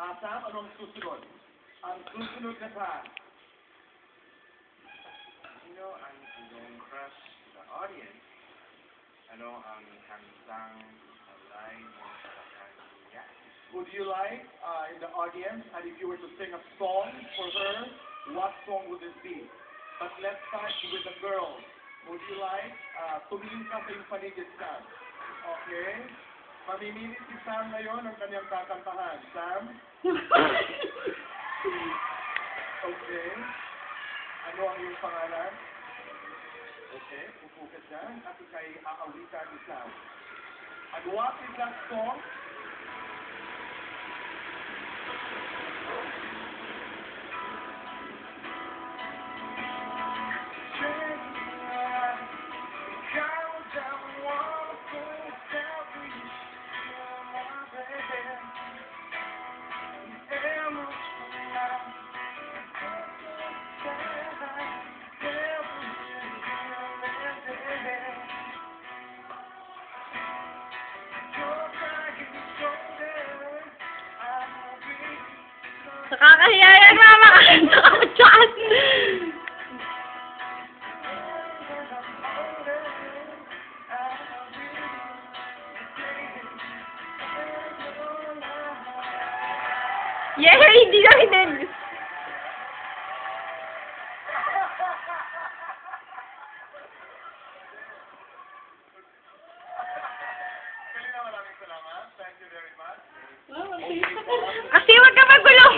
Sam, anong susunod? Ang susunod na task. Sino ang iyong crush sa audience? Ano ang kantang alay mo sa kanya? Would you like, in the audience, and if you were to sing a song for her, what song would it be? But let's start with the girls. Would you like, tumingin ka sa iyong paligid, Sam? Okay. Mamimili si Sam ngayon ang kanyang kakantahan. Sam? Okay. Ano ang iyong pangalan? Okay, upo ka dyan at ikay aawitan ni Sam. And what is that song? Nakakahiya yan, mama. Kanta ka dyan. Yeah, hindi na hinig. Kalina, maraming salamat. Thank you very much. Kasi wag ka magulo.